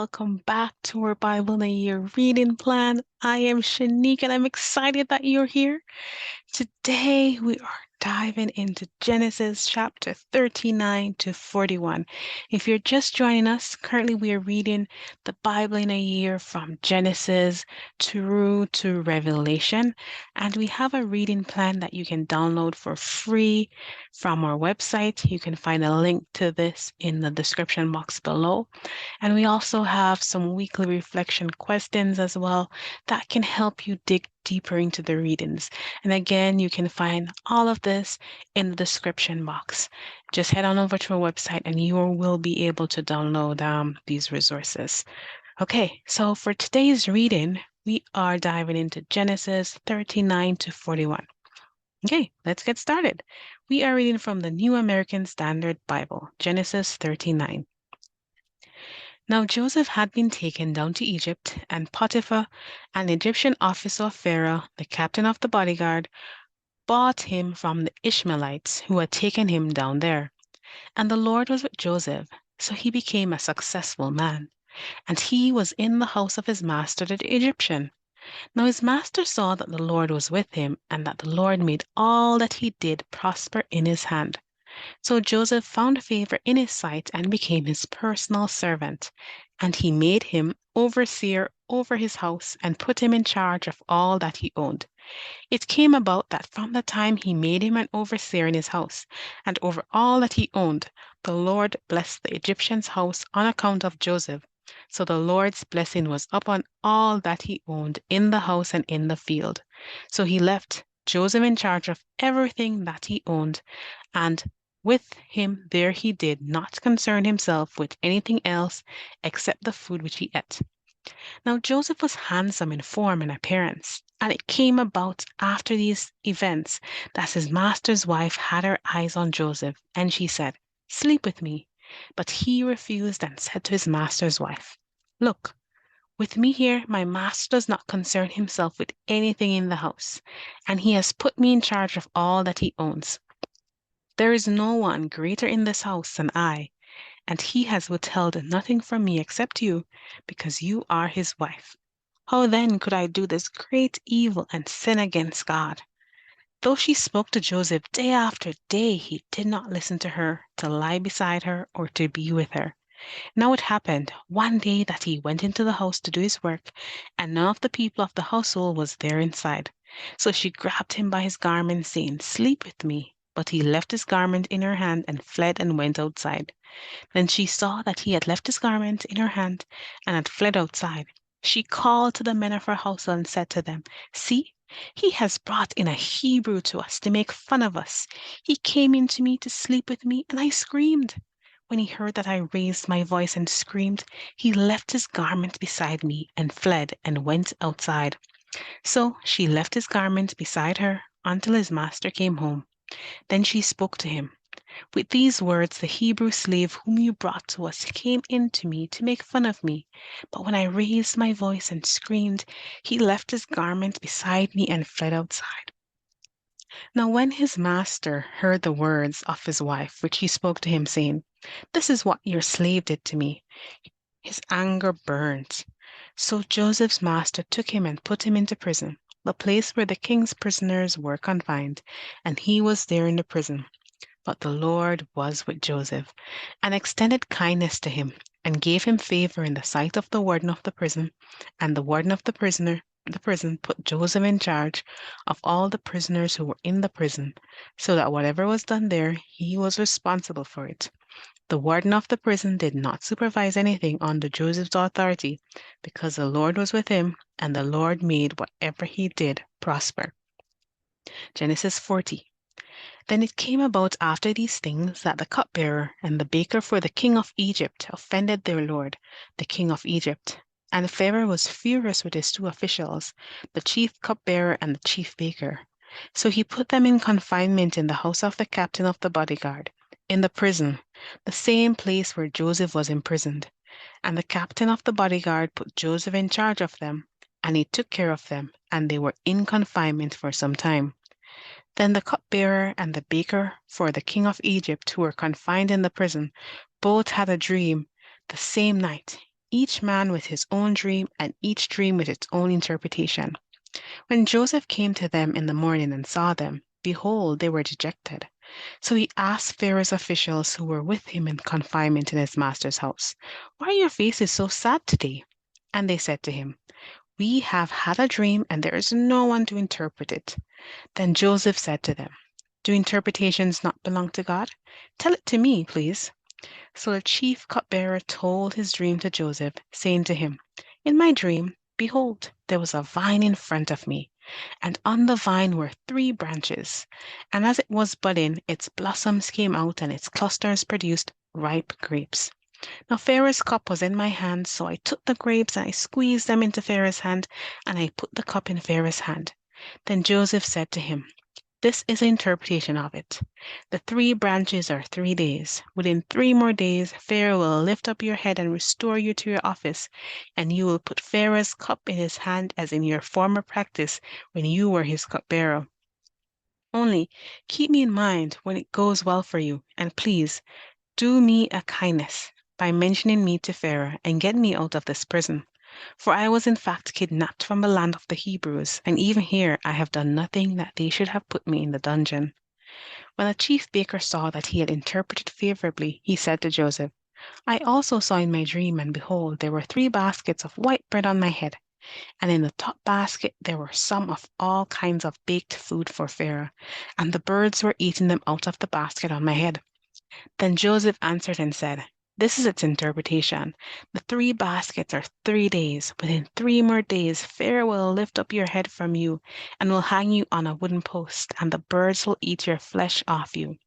welcome back to our Bible in a Year reading plan. I am Shanique and I'm excited that you're here. Today we are diving into Genesis chapter 39 to 41. If you're just joining us, currently we are reading the Bible in a year from Genesis through to Revelation, and we have a reading plan that you can download for free from our website. You can find a link to this in the description box below. And we also have some weekly reflection questions as well that can help you dig deeper into the readings. And again, you can find all of this in the description box. Just head on over to our website and you will be able to download these resources. Okay, so for today's reading, we are diving into Genesis 39 to 41. Okay, let's get started. We are reading from the New American Standard Bible, Genesis 39. Now Joseph had been taken down to Egypt, and Potiphar, an Egyptian officer of Pharaoh, the captain of the bodyguard, bought him from the Ishmaelites who had taken him down there. And the Lord was with Joseph, so he became a successful man. And he was in the house of his master, the Egyptian. Now his master saw that the Lord was with him, and that the Lord made all that he did prosper in his hand. So Joseph found favor in his sight and became his personal servant. And he made him overseer over his house and put him in charge of all that he owned. It came about that from the time he made him an overseer in his house and over all that he owned, the Lord blessed the Egyptian's house on account of Joseph. So the Lord's blessing was upon all that he owned in the house and in the field. So he left Joseph in charge of everything that he owned, and with him there he did not concern himself with anything else except the food which he ate. Now Joseph was handsome in form and appearance, and it came about after these events that his master's wife had her eyes on Joseph, and she said, "Sleep with me." But he refused and said to his master's wife, "Look, with me here, my master does not concern himself with anything in the house, and he has put me in charge of all that he owns. There is no one greater in this house than I, and he has withheld nothing from me except you, because you are his wife. How then could I do this great evil and sin against God?" Though she spoke to Joseph day after day, he did not listen to her, to lie beside her, or to be with her. Now it happened one day that he went into the house to do his work, and none of the people of the household was there inside. So she grabbed him by his garment, saying, "Sleep with me." But he left his garment in her hand and fled and went outside. Then she saw that he had left his garment in her hand and had fled outside. She called to the men of her household and said to them, "See, he has brought in a Hebrew to us to make fun of us. He came in to me to sleep with me, and I screamed. When he heard that I raised my voice and screamed, he left his garment beside me and fled and went outside." So she left his garment beside her until his master came home. Then she spoke to him. "With these words, the Hebrew slave whom you brought to us came in to me to make fun of me. But when I raised my voice and screamed, he left his garment beside me and fled outside." Now when his master heard the words of his wife, which he spoke to him, saying, "This is what your slave did to me," his anger burned. So Joseph's master took him and put him into prison, the place where the king's prisoners were confined, and he was there in the prison. But the Lord was with Joseph, and extended kindness to him, and gave him favor in the sight of the warden of the prison. And the warden of the prison put Joseph in charge of all the prisoners who were in the prison, so that whatever was done there, he was responsible for it. The warden of the prison did not supervise anything under Joseph's authority, because the Lord was with him, and the Lord made whatever he did prosper. Genesis 40. Then it came about after these things that the cupbearer and the baker for the king of Egypt offended their lord, the king of Egypt. And Pharaoh was furious with his two officials, the chief cupbearer and the chief baker. So he put them in confinement in the house of the captain of the bodyguard, in the prison, the same place where Joseph was imprisoned. And the captain of the bodyguard put Joseph in charge of them, and he took care of them, and they were in confinement for some time. Then the cupbearer and the baker for the king of Egypt, who were confined in the prison, both had a dream the same night, each man with his own dream, and each dream with its own interpretation. When Joseph came to them in the morning and saw them, behold, they were dejected. So he asked Pharaoh's officials who were with him in confinement in his master's house, "Why are your faces so sad today?" And they said to him, "We have had a dream, and there is no one to interpret it." Then Joseph said to them, "Do interpretations not belong to God? Tell it to me, please." So the chief cupbearer told his dream to Joseph, saying to him, "In my dream, behold, there was a vine in front of me, and on the vine were three branches. And as it was budding, its blossoms came out, and its clusters produced ripe grapes. Now Pharaoh's cup was in my hand, so I took the grapes and I squeezed them into Pharaoh's hand, and I put the cup in Pharaoh's hand." Then Joseph said to him, "This is the interpretation of it. The three branches are 3 days. Within 3 more days, Pharaoh will lift up your head and restore you to your office, and you will put Pharaoh's cup in his hand as in your former practice when you were his cupbearer. Only keep me in mind when it goes well for you, and please do me a kindness by mentioning me to Pharaoh and get me out of this prison. For I was in fact kidnapped from the land of the Hebrews, and even here I have done nothing that they should have put me in the dungeon." When the chief baker saw that he had interpreted favorably, he said to Joseph, "I also saw in my dream, and behold, there were 3 baskets of white bread on my head, and in the top basket there were some of all kinds of baked food for Pharaoh, and the birds were eating them out of the basket on my head." Then Joseph answered and said, "This is its interpretation. The 3 baskets are 3 days. Within 3 more days, Pharaoh will lift up your head from you and will hang you on a wooden post, and the birds will eat your flesh off you."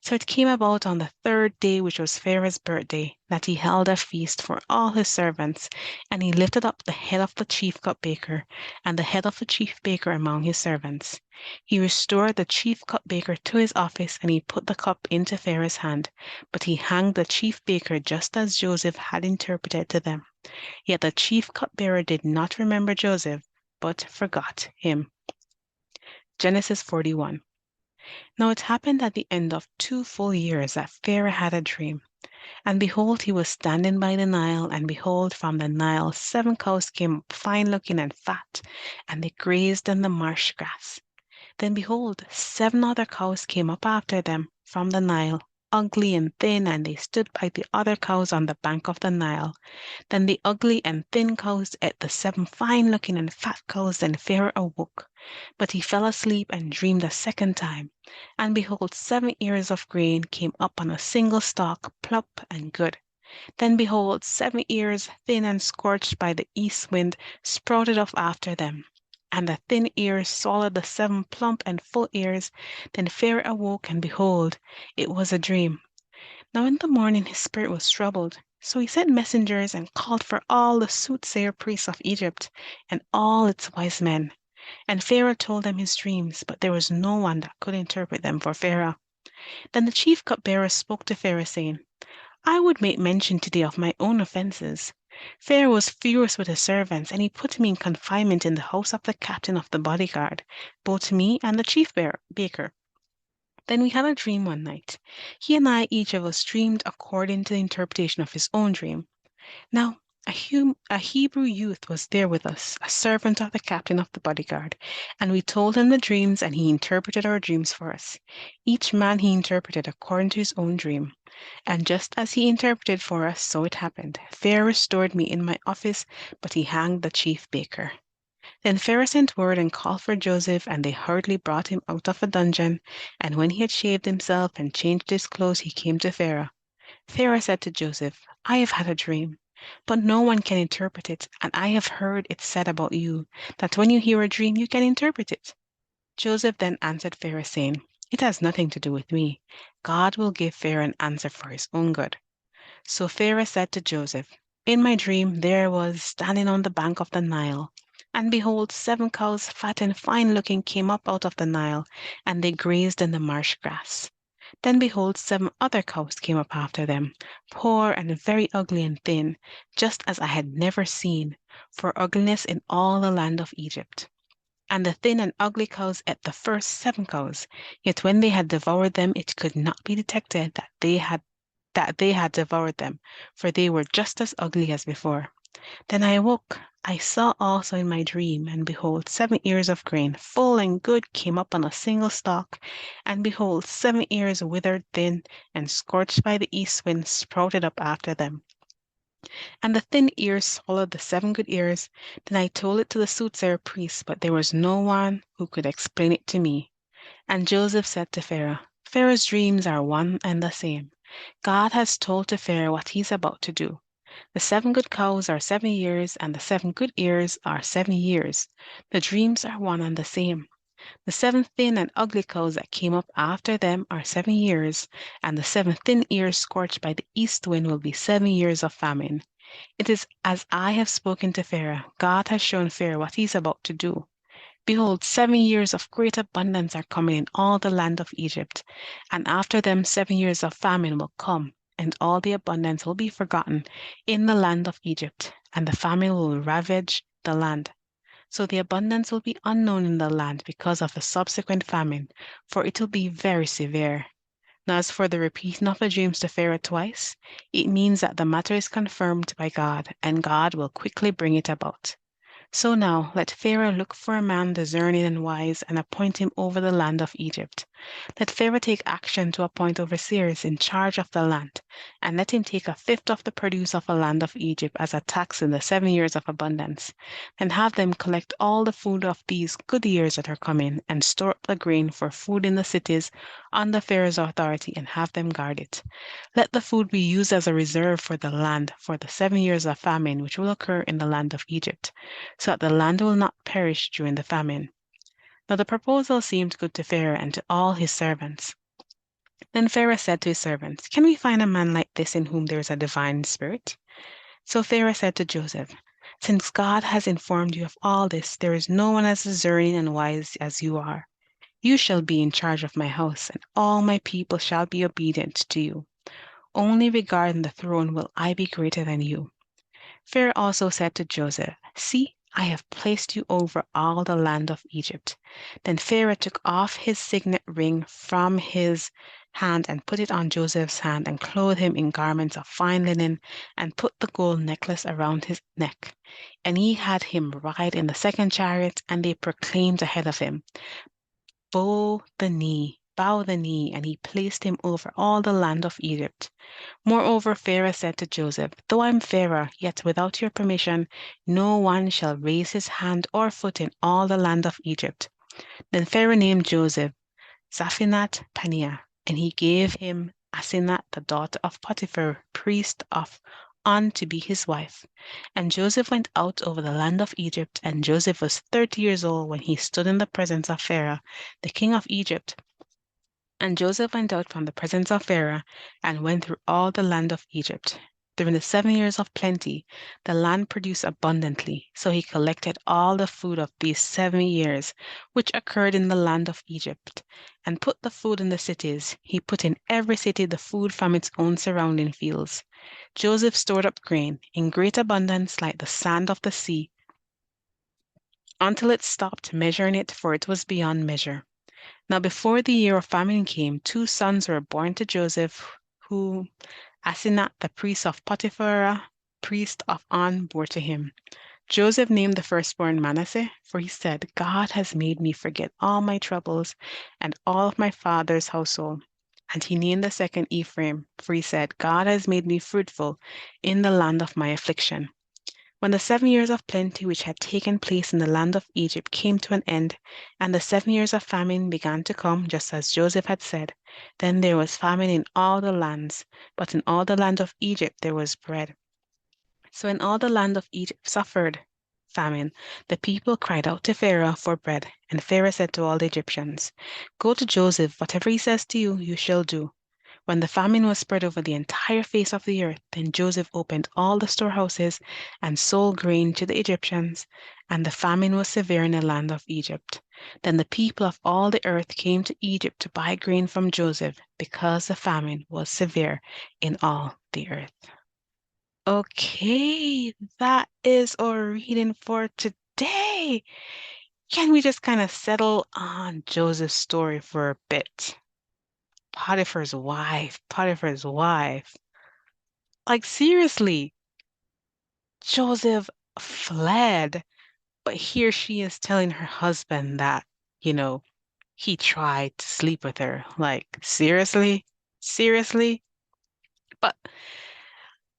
So it came about on the 3rd day, which was Pharaoh's birthday, that he held a feast for all his servants, and he lifted up the head of the chief cupbearer and the head of the chief baker among his servants. He restored the chief cupbearer to his office, and he put the cup into Pharaoh's hand, but he hanged the chief baker just as Joseph had interpreted to them. Yet the chief cupbearer did not remember Joseph, but forgot him. Genesis 41. Now it happened at the end of 2 full years that Pharaoh had a dream. And behold, he was standing by the Nile, and behold, from the Nile 7 cows came up, fine looking and fat, and they grazed in the marsh grass. Then behold, 7 other cows came up after them from the Nile, ugly and thin, and they stood by the other cows on the bank of the Nile. Then the ugly and thin cows ate the 7 fine-looking and fat cows. Then Pharaoh awoke, but he fell asleep and dreamed a second time. And behold, 7 ears of grain came up on a single stalk, plump and good. Then behold, 7 ears, thin and scorched by the east wind, sprouted up after them. And the thin ears swallowed the 7 plump and full ears. Then Pharaoh awoke, and behold, it was a dream. Now in the morning his spirit was troubled. So he sent messengers and called for all the soothsayer priests of Egypt and all its wise men. And Pharaoh told them his dreams, but there was no one that could interpret them for Pharaoh. Then the chief cupbearer spoke to Pharaoh, saying, "I would make mention today of my own offenses. Pharaoh was furious with his servants, and he put me in confinement in the house of the captain of the bodyguard, both me and the chief baker. Then we had a dream one night. He and I, each of us, dreamed according to the interpretation of his own dream. Now, a Hebrew youth was there with us, a servant of the captain of the bodyguard, and we told him the dreams, and he interpreted our dreams for us. Each man he interpreted according to his own dream. And just as he interpreted for us, so it happened. Pharaoh restored me in my office, but he hanged the chief baker." Then Pharaoh sent word and called for Joseph, and they hurriedly brought him out of the dungeon. And when he had shaved himself and changed his clothes, he came to Pharaoh. Pharaoh said to Joseph, "I have had a dream, but no one can interpret it, and I have heard it said about you, that when you hear a dream, you can interpret it." Joseph then answered Pharaoh, saying, "It has nothing to do with me. God will give Pharaoh an answer for his own good." So Pharaoh said to Joseph, "In my dream there was, standing on the bank of the Nile, and behold, 7 cows, fat and fine-looking, came up out of the Nile, and they grazed in the marsh grass. Then behold, 7 other cows came up after them, poor and very ugly and thin, just as I had never seen, for ugliness in all the land of Egypt. And the thin and ugly cows ate the first 7 cows, yet when they had devoured them, it could not be detected that they had that they had devoured them, for they were just as ugly as before. Then I awoke. I saw also in my dream, and behold, 7 ears of grain, full and good, came up on a single stalk, and behold, 7 ears withered thin, and scorched by the east wind, sprouted up after them. And the thin ears swallowed the 7 good ears. Then I told it to the soothsayer priest, but there was no one who could explain it to me. And Joseph said to Pharaoh, Pharaoh's dreams are one and the same. God has told to Pharaoh what he's about to do. The 7 good cows are 7 years, and the 7 good ears are 7 years. The dreams are one and the same. The 7 thin and ugly cows that came up after them are 7 years, and the 7 thin ears scorched by the east wind will be 7 years of famine. It is as I have spoken to Pharaoh. God has shown Pharaoh what he is about to do. Behold, 7 years of great abundance are coming in all the land of Egypt, and after them 7 years of famine will come, and all the abundance will be forgotten in the land of Egypt, and the famine will ravage the land. So the abundance will be unknown in the land because of the subsequent famine, for it will be very severe. Now, as for the repeating of the dreams to Pharaoh twice, it means that the matter is confirmed by God, and God will quickly bring it about. So now let Pharaoh look for a man discerning and wise, and appoint him over the land of Egypt. Let Pharaoh take action to appoint overseers in charge of the land, and let him take a fifth of the produce of the land of Egypt as a tax in the 7 years of abundance, and have them collect all the food of these good years that are coming, and store up the grain for food in the cities under Pharaoh's authority, and have them guard it. Let the food be used as a reserve for the land for the 7 years of famine which will occur in the land of Egypt, so that the land will not perish during the famine. Now the proposal seemed good to Pharaoh and to all his servants. Then Pharaoh said to his servants, Can we find a man like this in whom there is a divine spirit? So Pharaoh said to Joseph, Since God has informed you of all this, there is no one as discerning and wise as you are. You shall be in charge of my house, and all my people shall be obedient to you. Only regarding the throne will I be greater than you. Pharaoh also said to Joseph, See, I have placed you over all the land of Egypt. Then Pharaoh took off his signet ring from his hand and put it on Joseph's hand, and clothed him in garments of fine linen, and put the gold necklace around his neck. And he had him ride in the second chariot, and they proclaimed ahead of him, bow the knee, and he placed him over all the land of Egypt. Moreover, Pharaoh said to Joseph, Though I am Pharaoh, yet without your permission, no one shall raise his hand or foot in all the land of Egypt. Then Pharaoh named Joseph Zaphenath Paneah, and he gave him Asenath, the daughter of Potiphar, priest of On, to be his wife. And Joseph went out over the land of Egypt, and Joseph was 30 years old when he stood in the presence of Pharaoh, the king of Egypt. And Joseph went out from the presence of Pharaoh, and went through all the land of Egypt. During the 7 years of plenty, the land produced abundantly. So he collected all the food of these 7 years, which occurred in the land of Egypt, and put the food in the cities. He put in every city the food from its own surrounding fields. Joseph stored up grain in great abundance, like the sand of the sea, until it stopped measuring it, for it was beyond measure. Now, before the year of famine came, 2 sons were born to Joseph, who Asenath, the priest of Potiphar, priest of On, bore to him. Joseph named the firstborn Manasseh, for he said, God has made me forget all my troubles and all of my father's household. And he named the second Ephraim, for he said, God has made me fruitful in the land of my affliction. When the 7 years of plenty which had taken place in the land of Egypt came to an end, and the 7 years of famine began to come, just as Joseph had said, then there was famine in all the lands, but in all the land of Egypt there was bread. So when all the land of Egypt suffered famine, the people cried out to Pharaoh for bread. And Pharaoh said to all the Egyptians, Go to Joseph, whatever he says to you, you shall do. When the famine was spread over the entire face of the earth, then Joseph opened all the storehouses and sold grain to the Egyptians, and the famine was severe in the land of Egypt. Then the people of all the earth came to Egypt to buy grain from Joseph, because the famine was severe in all the earth. Okay, that is our reading for today. Can we just kind of settle on Joseph's story for a bit? Potiphar's wife. Like, seriously, Joseph fled, but here she is telling her husband that, you know, he tried to sleep with her. Like, seriously? Seriously? But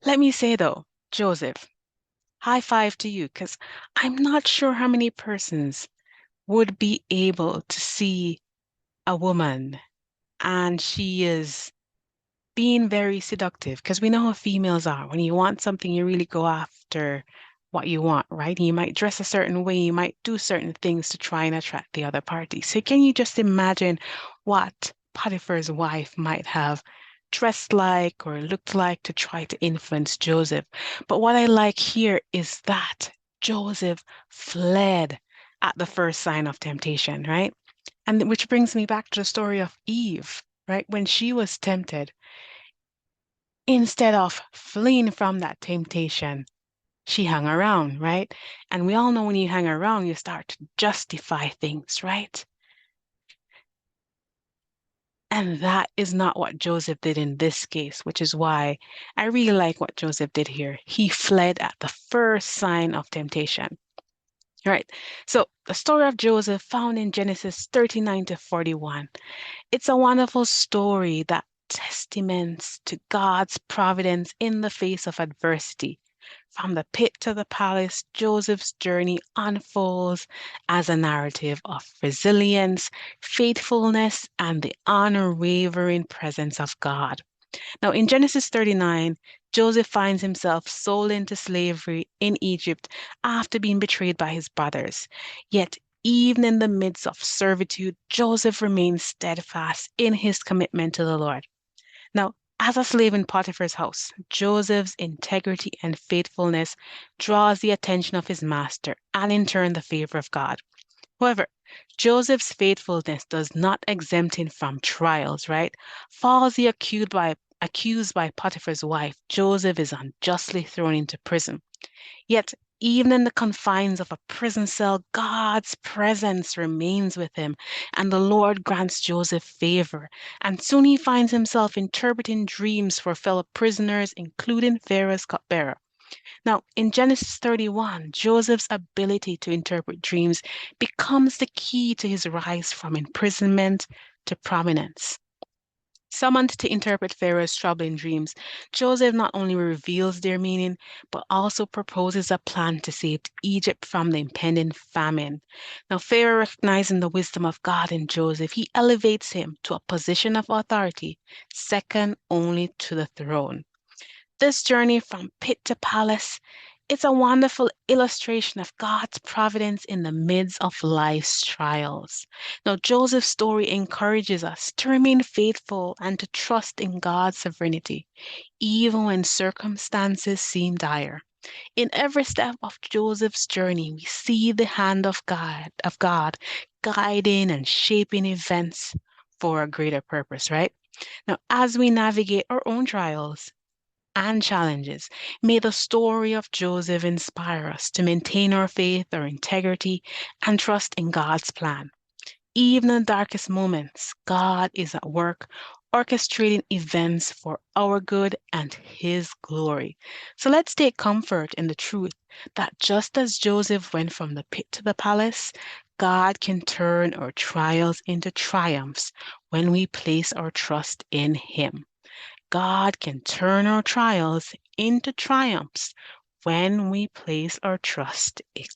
let me say though, Joseph, high five to you, because I'm not sure how many persons would be able to see a woman and she is being very seductive, because we know how females are. When you want something, you really go after what you want, right? And you might dress a certain way, you might do certain things to try and attract the other party. So can you just imagine what Potiphar's wife might have dressed like or looked like to try to influence Joseph? But what I like here is that Joseph fled at the first sign of temptation, right? And which brings me back to the story of Eve, right? When she was tempted, instead of fleeing from that temptation, she hung around, right? And we all know when you hang around, you start to justify things, right? And that is not what Joseph did in this case, which is why I really like what Joseph did here. He fled at the first sign of temptation. Right. So the story of Joseph found in Genesis 39 to 41. It's a wonderful story that testaments to God's providence in the face of adversity. From the pit to the palace, Joseph's journey unfolds as a narrative of resilience, faithfulness, and the unwavering presence of God. Now, in Genesis 39, Joseph finds himself sold into slavery in Egypt after being betrayed by his brothers. Yet, even in the midst of servitude, Joseph remains steadfast in his commitment to the Lord. Now, as a slave in Potiphar's house, Joseph's integrity and faithfulness draws the attention of his master and in turn the favor of God. However, Joseph's faithfulness does not exempt him from trials, right? Falsely accused by Potiphar's wife, Joseph is unjustly thrown into prison. Yet, even in the confines of a prison cell, God's presence remains with him, and the Lord grants Joseph favor. And soon he finds himself interpreting dreams for fellow prisoners, including Pharaoh's cupbearer. Now, in Genesis 31, Joseph's ability to interpret dreams becomes the key to his rise from imprisonment to prominence. Summoned to interpret Pharaoh's troubling dreams, Joseph not only reveals their meaning, but also proposes a plan to save Egypt from the impending famine. Now, Pharaoh, recognizing the wisdom of God in Joseph, he elevates him to a position of authority, second only to the throne. This journey from pit to palace, it's a wonderful illustration of God's providence in the midst of life's trials. Now, Joseph's story encourages us to remain faithful and to trust in God's sovereignty, even when circumstances seem dire. In every step of Joseph's journey, we see the hand of God guiding and shaping events for a greater purpose, right? Now, as we navigate our own trials, and challenges, may the story of Joseph inspire us to maintain our faith, our integrity, and trust in God's plan. Even in the darkest moments, God is at work, orchestrating events for our good and His glory. So let's take comfort in the truth that just as Joseph went from the pit to the palace, God can turn our trials into triumphs when we place our trust in Him. God can turn our trials into triumphs when we place our trust in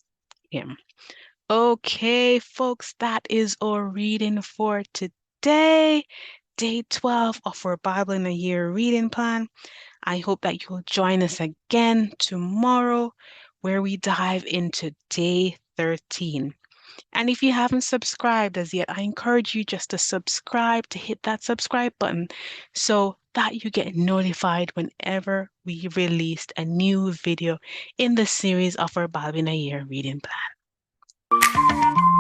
Him. Okay, folks, that is our reading for today, day 12 of our Bible in a Year reading plan. I hope that you'll join us again tomorrow where we dive into day 13. And if you haven't subscribed as yet, I encourage you just to subscribe, to hit that subscribe button so that you get notified whenever we release a new video in the series of our Bible in a Year reading plan.